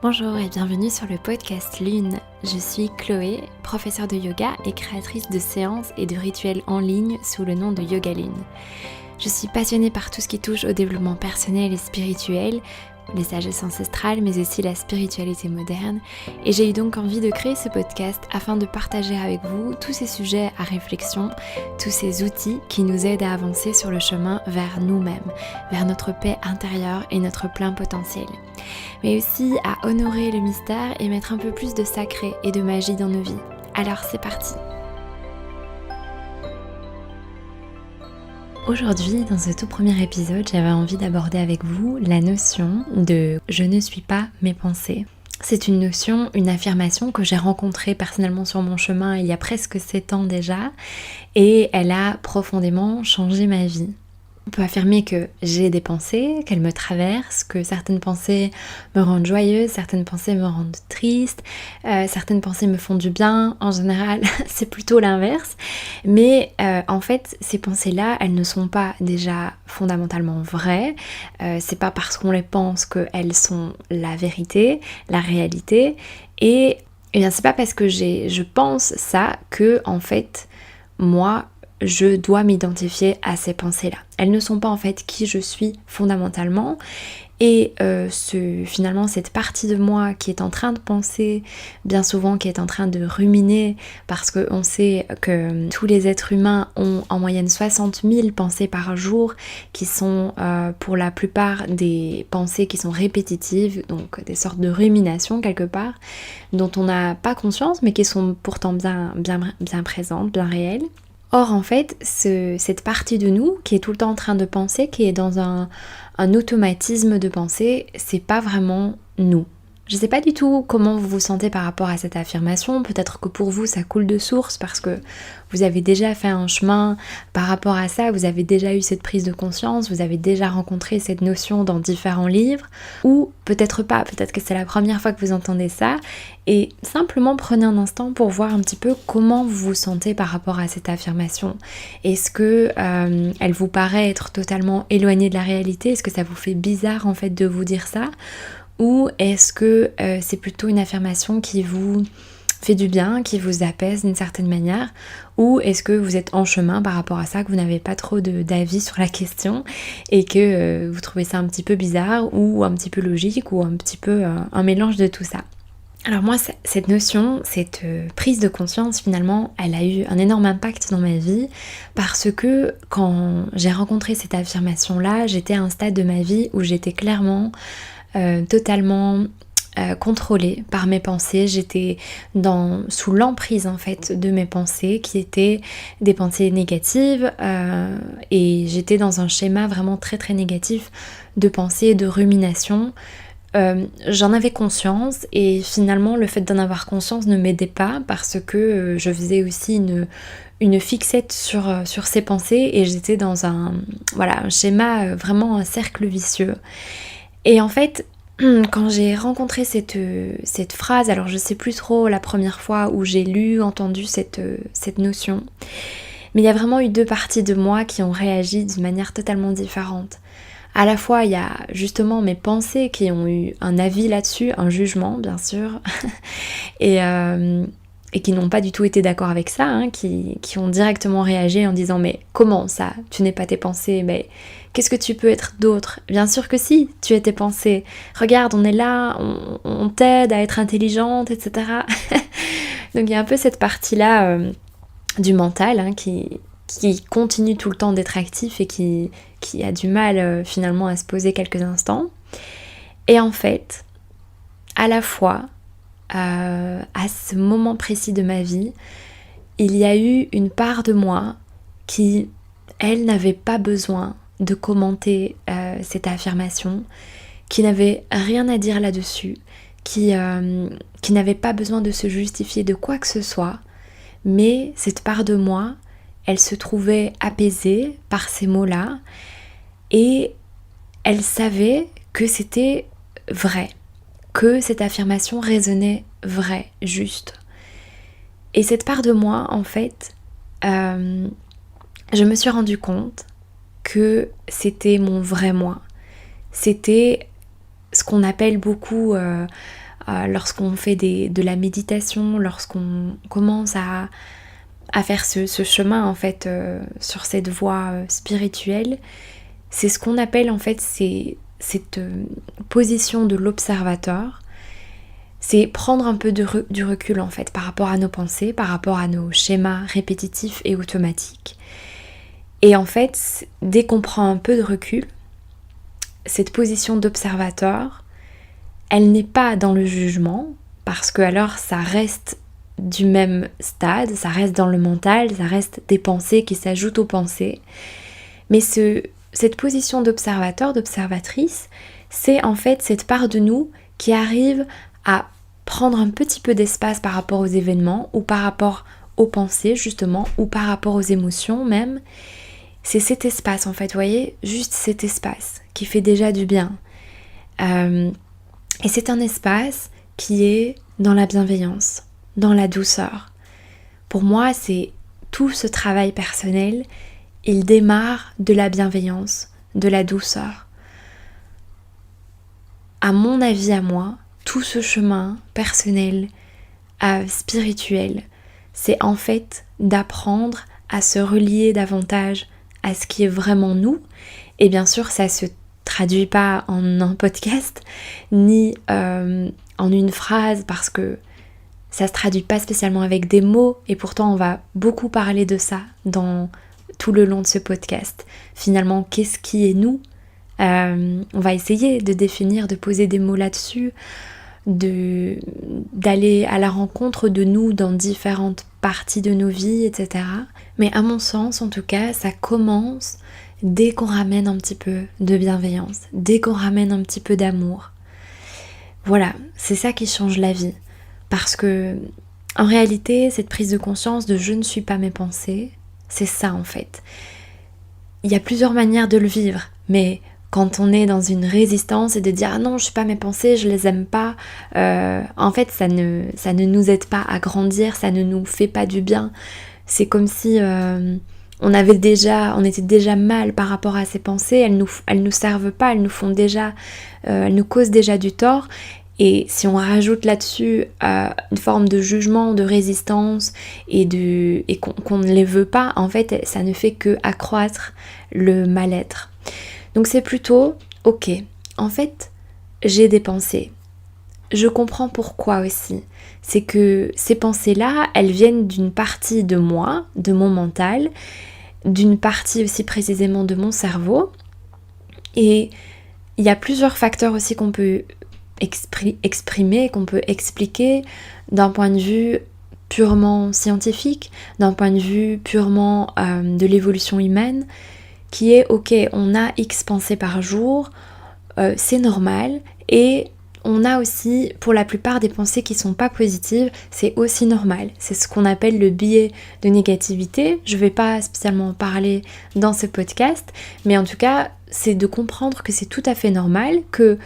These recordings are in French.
Bonjour et bienvenue sur le podcast Lune. Je suis Chloé, professeure de yoga et créatrice de séances et de rituels en ligne sous le nom de Yoga Lune. Je suis passionnée par tout ce qui touche au développement personnel et spirituel, les sagesses ancestrales mais aussi la spiritualité moderne, et j'ai eu donc envie de créer ce podcast afin de partager avec vous tous ces sujets à réflexion, tous ces outils qui nous aident à avancer sur le chemin vers nous-mêmes, vers notre paix intérieure et notre plein potentiel, mais aussi à honorer le mystère et mettre un peu plus de sacré et de magie dans nos vies. Alors c'est parti! Aujourd'hui, dans ce tout premier épisode, j'avais envie d'aborder avec vous la notion de « je ne suis pas mes pensées ». C'est une notion, une affirmation que j'ai rencontrée personnellement sur mon chemin il y a presque 7 ans déjà, et elle a profondément changé ma vie. On peut affirmer que j'ai des pensées, qu'elles me traversent, que certaines pensées me rendent joyeuse, certaines pensées me rendent triste, certaines pensées me font du bien. En général, c'est plutôt l'inverse. Mais en fait, ces pensées-là, elles ne sont pas déjà fondamentalement vraies. C'est pas parce qu'on les pense qu'elles sont la vérité, la réalité. Et bien, c'est pas parce que je pense ça que, en fait, moi, je dois m'identifier à ces pensées-là. Elles ne sont pas en fait qui je suis fondamentalement, et finalement cette partie de moi qui est en train de penser, bien souvent qui est en train de ruminer, parce qu'on sait que tous les êtres humains ont en moyenne 60 000 pensées par jour, qui sont pour la plupart des pensées qui sont répétitives, donc des sortes de ruminations quelque part, dont on n'a pas conscience mais qui sont pourtant bien présentes, bien réelles. Or en fait, cette partie de nous qui est tout le temps en train de penser, qui est dans un automatisme de pensée, c'est pas vraiment nous. Je sais pas du tout comment vous vous sentez par rapport à cette affirmation, peut-être que pour vous ça coule de source parce que vous avez déjà fait un chemin par rapport à ça, vous avez déjà eu cette prise de conscience, vous avez déjà rencontré cette notion dans différents livres, ou peut-être pas, peut-être que c'est la première fois que vous entendez ça, et simplement prenez un instant pour voir un petit peu comment vous vous sentez par rapport à cette affirmation. Est-ce que elle vous paraît être totalement éloignée de la réalité? Est-ce que ça vous fait bizarre en fait de vous dire ça? Ou est-ce que c'est plutôt une affirmation qui vous fait du bien, qui vous apaise d'une certaine manière? Ou est-ce que vous êtes en chemin par rapport à ça, que vous n'avez pas trop d'avis sur la question et que vous trouvez ça un petit peu bizarre ou un petit peu logique ou un petit peu un mélange de tout ça? Alors moi, cette notion, cette prise de conscience finalement, elle a eu un énorme impact dans ma vie parce que quand j'ai rencontré cette affirmation-là, j'étais à un stade de ma vie où j'étais clairement totalement contrôlée par mes pensées. J'étais sous l'emprise en fait de mes pensées qui étaient des pensées négatives, et j'étais dans un schéma vraiment très très négatif de pensée, de rumination. J'en avais conscience et finalement le fait d'en avoir conscience ne m'aidait pas parce que je faisais aussi une fixette sur ces pensées et j'étais dans un schéma, vraiment un cercle vicieux. Et en fait, quand j'ai rencontré cette phrase, alors je sais plus trop la première fois où j'ai entendu cette notion, mais il y a vraiment eu deux parties de moi qui ont réagi d'une manière totalement différente. À la fois, il y a justement mes pensées qui ont eu un avis là-dessus, un jugement bien sûr, et qui n'ont pas du tout été d'accord avec ça, hein, qui ont directement réagi en disant « mais comment ça, tu n'es pas tes pensées, mais qu'est-ce que tu peux être d'autre ?» Bien sûr que si, tu es tes pensées. Regarde, on est là, on t'aide à être intelligente, etc. Donc il y a un peu cette partie-là du mental hein, qui continue tout le temps d'être actif et qui a du mal finalement à se poser quelques instants. Et en fait, à la fois, à ce moment précis de ma vie, il y a eu une part de moi qui, elle, n'avait pas besoin de commenter cette affirmation, qui n'avait rien à dire là-dessus, qui n'avait pas besoin de se justifier de quoi que ce soit, mais cette part de moi, elle se trouvait apaisée par ces mots-là et elle savait que c'était vrai, que cette affirmation résonnait vrai, juste. Et cette part de moi, en fait, je me suis rendu compte que c'était mon vrai moi. C'était ce qu'on appelle beaucoup lorsqu'on fait de la méditation, lorsqu'on commence à faire ce chemin en fait sur cette voie spirituelle, c'est ce qu'on appelle en fait cette position de l'observateur. C'est prendre un peu du recul en fait par rapport à nos pensées, par rapport à nos schémas répétitifs et automatiques. Et en fait, dès qu'on prend un peu de recul, cette position d'observateur, elle n'est pas dans le jugement, parce que alors ça reste du même stade, ça reste dans le mental, ça reste des pensées qui s'ajoutent aux pensées. Mais cette position d'observateur, d'observatrice, c'est en fait cette part de nous qui arrive à prendre un petit peu d'espace par rapport aux événements ou par rapport aux pensées justement ou par rapport aux émotions même. C'est cet espace en fait, vous voyez, juste cet espace qui fait déjà du bien. Et c'est un espace qui est dans la bienveillance, dans la douceur. Pour moi, c'est tout ce travail personnel, il démarre de la bienveillance, de la douceur. À mon avis, à moi, tout ce chemin personnel, spirituel, c'est en fait d'apprendre à se relier davantage à ce qui est vraiment nous. Et bien sûr, ça se traduit pas en un podcast, ni en une phrase, parce que ça se traduit pas spécialement avec des mots, et pourtant on va beaucoup parler de ça dans tout le long de ce podcast. Finalement, qu'est-ce qui est nous ? On va essayer de définir, de poser des mots là-dessus, d'aller à la rencontre de nous dans différentes parties de nos vies, etc. Mais à mon sens, en tout cas, ça commence dès qu'on ramène un petit peu de bienveillance, dès qu'on ramène un petit peu d'amour. Voilà, c'est ça qui change la vie. Parce que, en réalité, cette prise de conscience de je ne suis pas mes pensées, c'est ça en fait. Il y a plusieurs manières de le vivre, mais quand on est dans une résistance et de dire ah non, je suis pas mes pensées, je les aime pas, en fait ça ne nous aide pas à grandir, ça ne nous fait pas du bien. C'est comme si on était déjà mal par rapport à ces pensées, elles nous servent pas, elles nous causent déjà du tort. Et si on rajoute là-dessus une forme de jugement, de résistance et qu'on ne les veut pas, en fait ça ne fait que accroître le mal-être. Donc c'est plutôt, ok, en fait j'ai des pensées, je comprends pourquoi aussi. C'est que ces pensées-là, elles viennent d'une partie de moi, de mon mental, d'une partie aussi précisément de mon cerveau. Et il y a plusieurs facteurs aussi qu'on peut exprimer, qu'on peut expliquer d'un point de vue purement scientifique, d'un point de vue purement de l'évolution humaine, qui est ok, on a X pensées par jour, c'est normal, et on a aussi pour la plupart des pensées qui sont pas positives, c'est aussi normal. C'est ce qu'on appelle le biais de négativité. Je vais pas spécialement en parler dans ce podcast, mais en tout cas c'est de comprendre que c'est tout à fait normal, que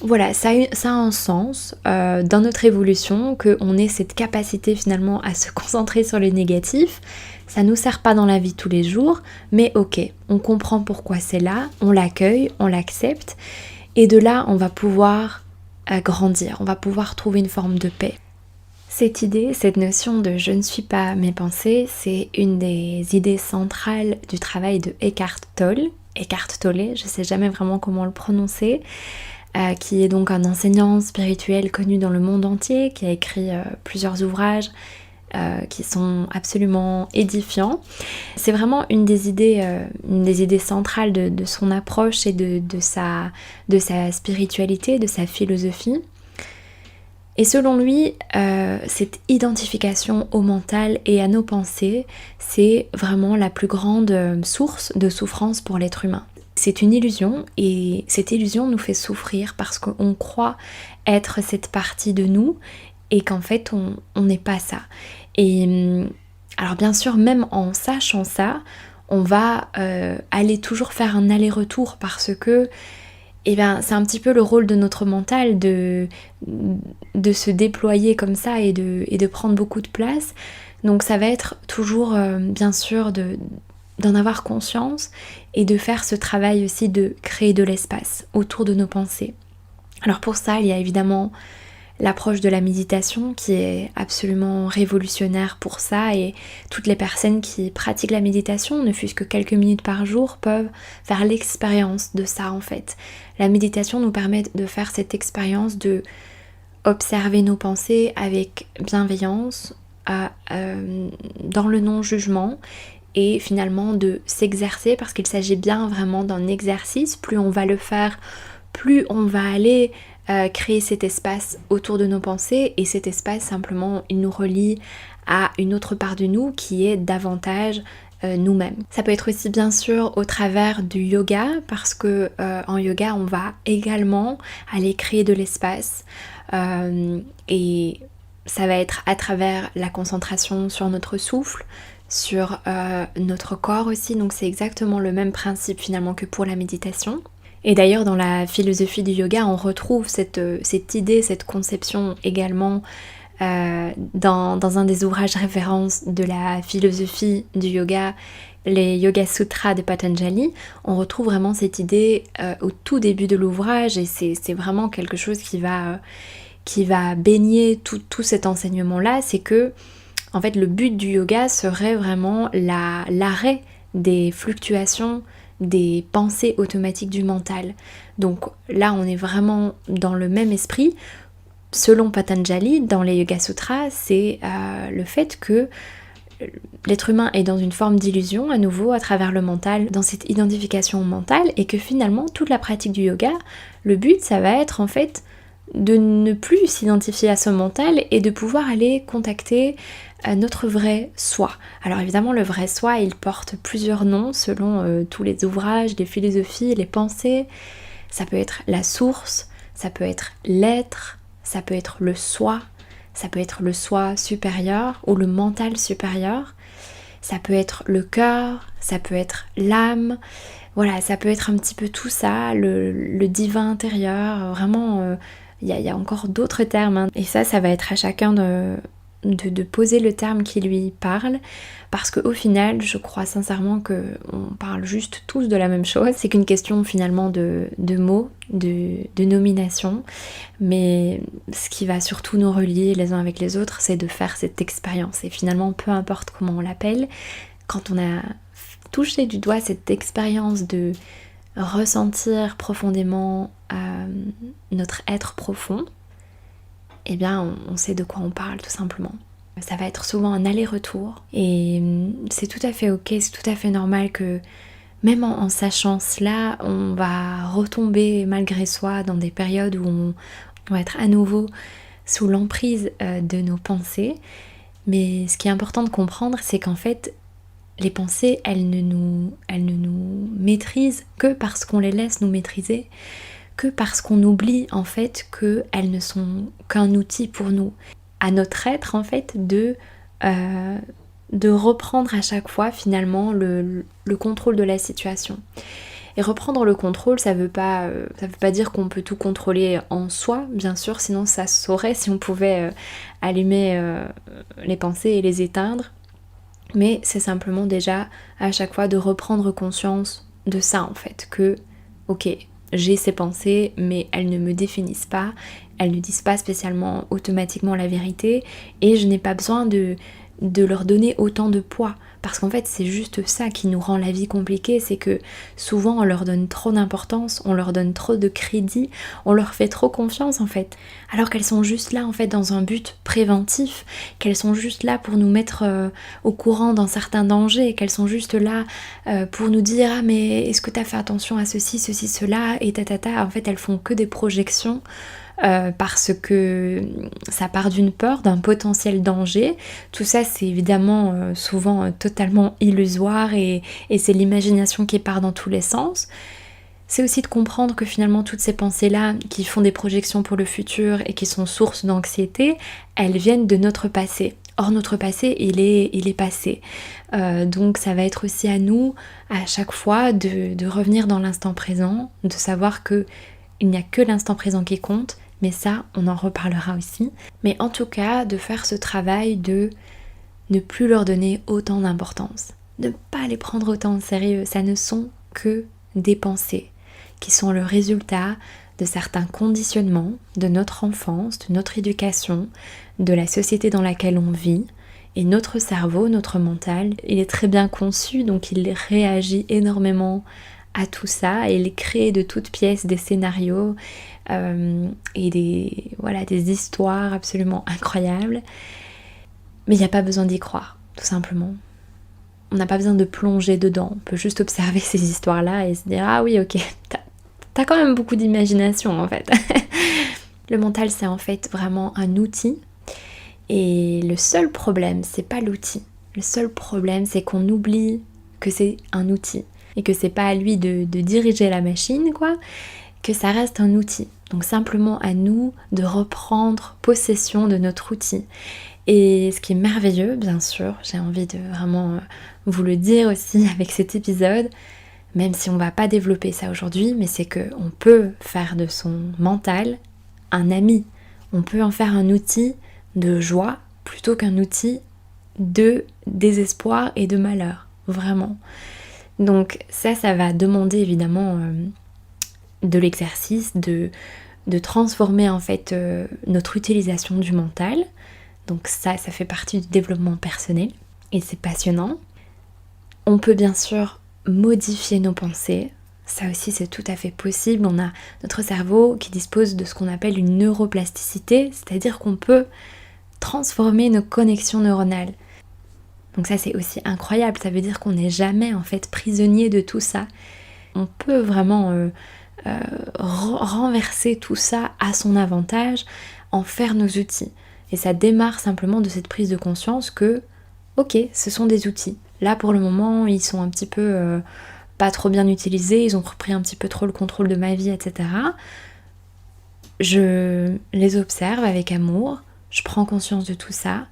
voilà, ça a un sens dans notre évolution, qu'on ait cette capacité finalement à se concentrer sur le négatif. Ça nous sert pas dans la vie tous les jours, mais ok, on comprend pourquoi c'est là, on l'accueille, on l'accepte, et de là on va pouvoir grandir, on va pouvoir trouver une forme de paix. Cette idée, cette notion de je ne suis pas mes pensées, c'est une des idées centrales du travail de Eckhart Tolle, je sais jamais vraiment comment le prononcer, qui est donc un enseignant spirituel connu dans le monde entier, qui a écrit plusieurs ouvrages qui sont absolument édifiants. C'est vraiment une des idées centrales de son approche et de sa spiritualité, de sa philosophie. Et selon lui, cette identification au mental et à nos pensées, c'est vraiment la plus grande source de souffrance pour l'être humain. C'est une illusion, et cette illusion nous fait souffrir parce qu'on croit être cette partie de nous et qu'en fait on n'est pas ça. Et alors bien sûr, même en sachant ça, on va aller toujours faire un aller-retour parce que c'est un petit peu le rôle de notre mental de se déployer comme ça et de prendre beaucoup de place. Donc ça va être toujours bien sûr d'en avoir conscience et de faire ce travail aussi de créer de l'espace autour de nos pensées. Alors pour ça, il y a évidemment l'approche de la méditation qui est absolument révolutionnaire pour ça, et toutes les personnes qui pratiquent la méditation, ne fût-ce que quelques minutes par jour, peuvent faire l'expérience de ça en fait. La méditation nous permet de faire cette expérience de observer nos pensées avec bienveillance, dans le non-jugement, et finalement de s'exercer, parce qu'il s'agit bien vraiment d'un exercice. Plus on va le faire, plus on va aller créer cet espace autour de nos pensées, et cet espace simplement il nous relie à une autre part de nous qui est davantage nous-mêmes. Ça peut être aussi bien sûr au travers du yoga, parce que en yoga on va également aller créer de l'espace, et ça va être à travers la concentration sur notre souffle, sur notre corps aussi, donc c'est exactement le même principe finalement que pour la méditation. Et d'ailleurs dans la philosophie du yoga on retrouve cette idée, cette conception également dans un des ouvrages références de la philosophie du yoga, les Yoga Sutras de Patanjali. On retrouve vraiment cette idée au tout début de l'ouvrage, et c'est vraiment quelque chose qui va baigner tout cet enseignement-là. C'est que en fait le but du yoga serait vraiment l'arrêt des fluctuations des pensées automatiques du mental. Donc là on est vraiment dans le même esprit. Selon Patanjali, dans les Yoga Sutras, c'est le fait que l'être humain est dans une forme d'illusion à nouveau à travers le mental, dans cette identification mentale, et que finalement toute la pratique du yoga, le but ça va être en fait de ne plus s'identifier à ce mental et de pouvoir aller contacter notre vrai soi. Alors évidemment le vrai soi il porte plusieurs noms selon tous les ouvrages, les philosophies, les pensées. Ça peut être la source, ça peut être l'être, ça peut être le soi, ça peut être le soi supérieur ou le mental supérieur, ça peut être le cœur, ça peut être l'âme, voilà, ça peut être un petit peu tout ça, le divin intérieur, vraiment, il y a encore d'autres termes, hein. Et ça va être à chacun de poser le terme qui lui parle, parce qu'au final je crois sincèrement qu'on parle juste tous de la même chose. C'est qu'une question finalement de mots, de nomination, mais ce qui va surtout nous relier les uns avec les autres, c'est de faire cette expérience. Et finalement peu importe comment on l'appelle, quand on a touché du doigt cette expérience de ressentir profondément notre être profond, eh bien on sait de quoi on parle tout simplement. Ça va être souvent un aller-retour, et c'est tout à fait ok, c'est tout à fait normal que même en sachant cela, on va retomber malgré soi dans des périodes où on va être à nouveau sous l'emprise de nos pensées. Mais ce qui est important de comprendre, c'est qu'en fait les pensées, elles ne nous maîtrisent que parce qu'on les laisse nous maîtriser, que parce qu'on oublie en fait qu'elles ne sont qu'un outil pour nous, à notre être en fait, de reprendre à chaque fois finalement le contrôle de la situation. Et reprendre le contrôle, ça veut pas dire qu'on peut tout contrôler en soi, bien sûr, sinon ça se saurait si on pouvait allumer les pensées et les éteindre. Mais c'est simplement déjà à chaque fois de reprendre conscience de ça en fait, que ok, j'ai ces pensées mais elles ne me définissent pas, elles ne disent pas spécialement automatiquement la vérité, et je n'ai pas besoin de leur donner autant de poids, parce qu'en fait c'est juste ça qui nous rend la vie compliquée, c'est que souvent on leur donne trop d'importance, on leur donne trop de crédit, on leur fait trop confiance en fait, alors qu'elles sont juste là en fait dans un but préventif, qu'elles sont juste là pour nous mettre au courant d'un certain danger, qu'elles sont juste là pour nous dire ah mais est-ce que t'as fait attention à ceci, cela et tatata. En fait elles font que des projections parce que ça part d'une peur, d'un potentiel danger. Tout ça c'est évidemment souvent totalement illusoire, et c'est l'imagination qui part dans tous les sens. C'est aussi de comprendre que finalement toutes ces pensées-là qui font des projections pour le futur et qui sont source d'anxiété, elles viennent de notre passé. Or notre passé il est passé. Donc ça va être aussi à nous à chaque fois de revenir dans l'instant présent, de savoir que il n'y a que l'instant présent qui compte, mais ça on en reparlera aussi. Mais en tout cas de faire ce travail de ne plus leur donner autant d'importance, de ne pas les prendre autant au sérieux. Ça ne sont que des pensées qui sont le résultat de certains conditionnements de notre enfance, de notre éducation, de la société dans laquelle on vit. Et notre cerveau, notre mental, il est très bien conçu, donc il réagit énormément à tout ça et il crée de toutes pièces des scénarios et des histoires absolument incroyables. Mais il n'y a pas besoin d'y croire, tout simplement. On n'a pas besoin de plonger dedans, on peut juste observer ces histoires-là et se dire « Ah oui, ok, t'as quand même beaucoup d'imagination en fait ». Le mental, c'est en fait vraiment un outil. Et le seul problème, c'est pas l'outil. Le seul problème, c'est qu'on oublie que c'est un outil. Et que c'est pas à lui de diriger la machine, quoi. Que ça reste un outil. Donc simplement à nous de reprendre possession de notre outil. Et ce qui est merveilleux, bien sûr, j'ai envie de vraiment vous le dire aussi avec cet épisode, même si on va pas développer ça aujourd'hui, mais c'est qu'on peut faire de son mental un ami. On peut en faire un outil de joie plutôt qu'un outil de désespoir et de malheur, vraiment. Donc ça va demander évidemment de l'exercice, de transformer en fait notre utilisation du mental. Donc ça fait partie du développement personnel et c'est passionnant. On peut bien sûr modifier nos pensées. Ça aussi c'est tout à fait possible. On a notre cerveau qui dispose de ce qu'on appelle une neuroplasticité, c'est-à-dire qu'on peut transformer nos connexions neuronales. Donc ça c'est aussi incroyable, ça veut dire qu'on n'est jamais en fait prisonnier de tout ça. On peut vraiment renverser tout ça à son avantage, en faire nos outils. Et ça démarre simplement de cette prise de conscience que, ok, ce sont des outils. Là pour le moment ils sont un petit peu pas trop bien utilisés, ils ont repris un petit peu trop le contrôle de ma vie, etc. Je les observe avec amour, je prends conscience de tout ça,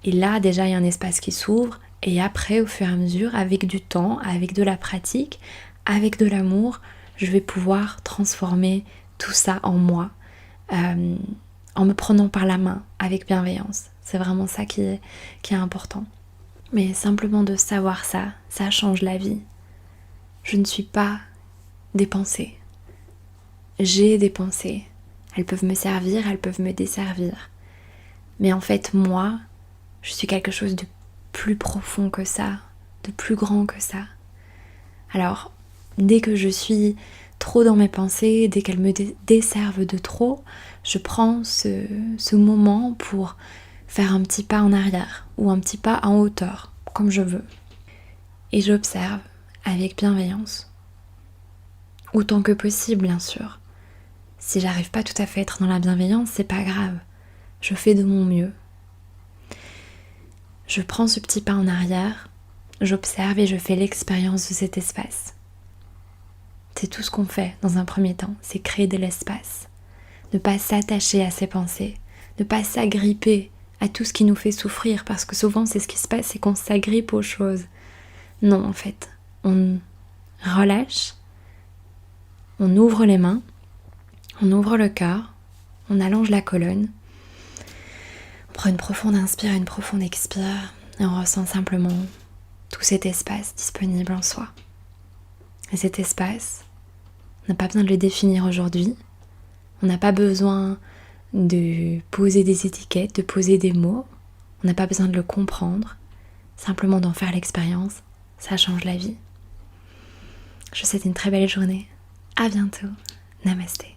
et là déjà il y a un espace qui s'ouvre, et après au fur et à mesure, avec du temps, avec de la pratique, avec de l'amour, je vais pouvoir transformer tout ça en moi, en me prenant par la main, avec bienveillance. C'est vraiment ça qui est important. Mais simplement de savoir ça, ça change la vie. Je ne suis pas des pensées. J'ai des pensées. Elles peuvent me servir, elles peuvent me desservir. Mais en fait, moi, je suis quelque chose de plus profond que ça, de plus grand que ça. Alors, dès que je suis trop dans mes pensées, dès qu'elles me desservent de trop, je prends ce moment pour faire un petit pas en arrière ou un petit pas en hauteur, comme je veux. Et j'observe avec bienveillance. Autant que possible, bien sûr. Si j'arrive pas tout à fait à être dans la bienveillance, c'est pas grave. Je fais de mon mieux. Je prends ce petit pas en arrière, j'observe et je fais l'expérience de cet espace. C'est tout ce qu'on fait dans un premier temps, c'est créer de l'espace. Ne pas s'attacher à ses pensées, ne pas s'agripper à tout ce qui nous fait souffrir, parce que souvent c'est ce qui se passe, c'est qu'on s'agrippe aux choses. Non, en fait, on relâche, on ouvre les mains, on ouvre le cœur, on allonge la colonne, on prend une profonde inspire, une profonde expire, et on ressent simplement tout cet espace disponible en soi. Et cet espace, on n'a pas besoin de le définir aujourd'hui, on n'a pas besoin de poser des étiquettes, de poser des mots, on n'a pas besoin de le comprendre, simplement d'en faire l'expérience, ça change la vie. Je vous souhaite une très belle journée, à bientôt, namasté.